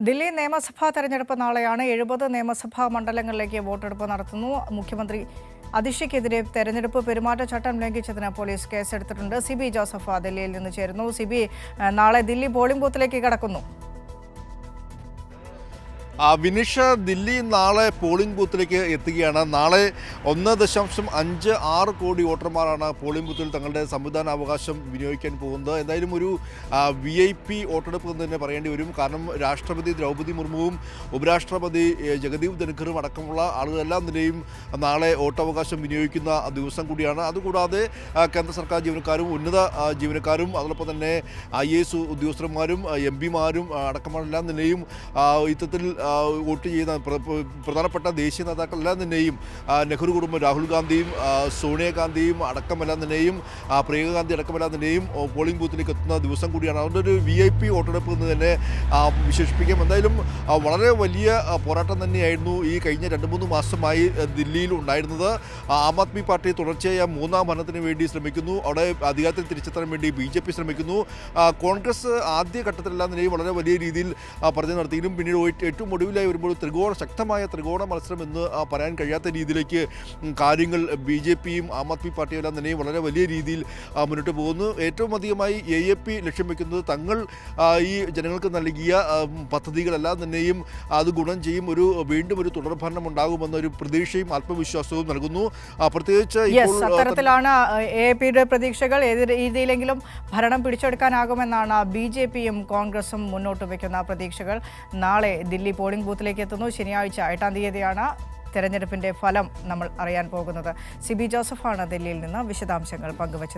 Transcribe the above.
ദില്ലി നിയമസഭാ തെരഞ്ഞെടുപ്പ് നാളെയാണ്. 70 നിയമസഭാ മണ്ഡലങ്ങളിലേക്ക് വോട്ടെടുപ്പ് നടത്തുന്നു. മുഖ്യമന്ത്രി അതിഷിക്കെതിരെ തെരഞ്ഞെടുപ്പ് പെരുമാറ്റച്ചട്ടം ലംഘിച്ചതിന് പോലീസ് കേസെടുത്തിട്ടുണ്ട്. സിബി ജോസഫ് ദില്ലിയിൽ നിന്ന് ചേരുന്നു. സിബി, നാളെ ദില്ലി പോളിംഗ് ബൂത്തിലേക്ക് കടക്കുന്നു. വിനിഷ, ദില്ലി നാളെ പോളിംഗ് ബൂത്തിലേക്ക് എത്തുകയാണ്. നാളെ 1.56 കോടി വോട്ടർമാരാണ് പോളിംഗ് ബൂത്തിൽ തങ്ങളുടെ സമ്മതിദാനാവകാശം വിനിയോഗിക്കാൻ പോകുന്നത്. എന്തായാലും ഒരു VIP വോട്ടെടുപ്പ് എന്ന് തന്നെ പറയേണ്ടി വരും. കാരണം രാഷ്ട്രപതി ദ്രൗപദി മുർമുവും ഉപരാഷ്ട്രപതി ജഗദീപ് ധൻഖറും അടക്കമുള്ള ആളുകളെല്ലാം തന്നെയും നാളെ വോട്ടവകാശം വിനിയോഗിക്കുന്ന ദിവസം കൂടിയാണ്. അതുകൂടാതെ കേന്ദ്ര സർക്കാർ ജീവനക്കാരും ഉന്നത ജീവനക്കാരും അതോടൊപ്പം തന്നെ IAS ഉദ്യോഗസ്ഥന്മാരും MP മാരും അടക്കമെല്ലാം തന്നെയും ഇത്തരത്തിൽ വോട്ട് ചെയ്യുന്ന പ്രധാനപ്പെട്ട ദേശീയ നേതാക്കളെല്ലാം തന്നെയും നെഹ്റു കുടുംബം, രാഹുൽ ഗാന്ധിയും സോണിയാഗാന്ധിയും അടക്കമെല്ലാം തന്നെയും പ്രിയങ്ക ഗാന്ധി അടക്കമെല്ലാം തന്നെയും പോളിംഗ് ബൂത്തിലേക്ക് എത്തുന്ന ദിവസം കൂടിയാണ്. അതുകൊണ്ട് ഒരു VIP വോട്ടെടുപ്പ് എന്ന് തന്നെ വിശേഷിപ്പിക്കാം. എന്തായാലും വളരെ വലിയ പോരാട്ടം തന്നെയായിരുന്നു ഈ കഴിഞ്ഞ 2-3 മാസമായി ദില്ലിയിൽ ഉണ്ടായിരുന്നത്. ആം ആദ്മി പാർട്ടി തുടർച്ചയായ 3ാം ഭരണത്തിന് വേണ്ടി ശ്രമിക്കുന്നു. അവിടെ അധികാരത്തിൽ തിരിച്ചെത്താൻ വേണ്ടി BJP ശ്രമിക്കുന്നു. കോൺഗ്രസ് ആദ്യഘട്ടത്തിലെല്ലാം തന്നെയും വളരെ വലിയ രീതിയിൽ പ്രചരണം നടത്തിയും പിന്നീട് ഏറ്റവും ഒടുവിലായി വരുമ്പോൾ ശക്തമായ ത്രികോണ മത്സരം എന്ന് പറയാൻ കഴിയാത്ത രീതിയിലേക്ക് കാര്യങ്ങൾ BJPയും ആം ആദ്മി പാർട്ടിയും എല്ലാം തന്നെയും വളരെ വലിയ രീതിയിൽ മുന്നോട്ട് പോകുന്നു. ഏറ്റവും അധികമായി AAP ലക്ഷ്യം വയ്ക്കുന്നത് തങ്ങൾ ഈ ജനങ്ങൾക്ക് നൽകിയ പദ്ധതികളെല്ലാം തന്നെയും അത് ഗുണം ചെയ്യും, വീണ്ടും ഒരു തുടർഭരണം ഉണ്ടാകുമെന്നൊരു പ്രതീക്ഷയും ആത്മവിശ്വാസവും നൽകുന്നു. പ്രത്യേകിച്ച് അത്തരത്തിലാണ് AAPയുടെ പ്രതീക്ഷകൾ. ഏത് രീതിയിലെങ്കിലും ഭരണം പിടിച്ചെടുക്കാനാകുമെന്നാണ് BJPയും കോൺഗ്രസും മുന്നോട്ട് വയ്ക്കുന്ന പ്രതീക്ഷകൾ. നാളെ ദില്ലി പോളിംഗ് ബൂത്തിലേക്ക് എത്തുന്നു. ശനിയാഴ്ച 8-ാം തീയതിയാണ് തെരഞ്ഞെടുപ്പിന്റെ ഫലം നമ്മൾ അറിയാൻ പോകുന്നത്. സിബി ജോസഫാണ് ദില്ലിയിൽ നിന്ന് വിശദാംശങ്ങൾ പങ്കുവച്ചത്.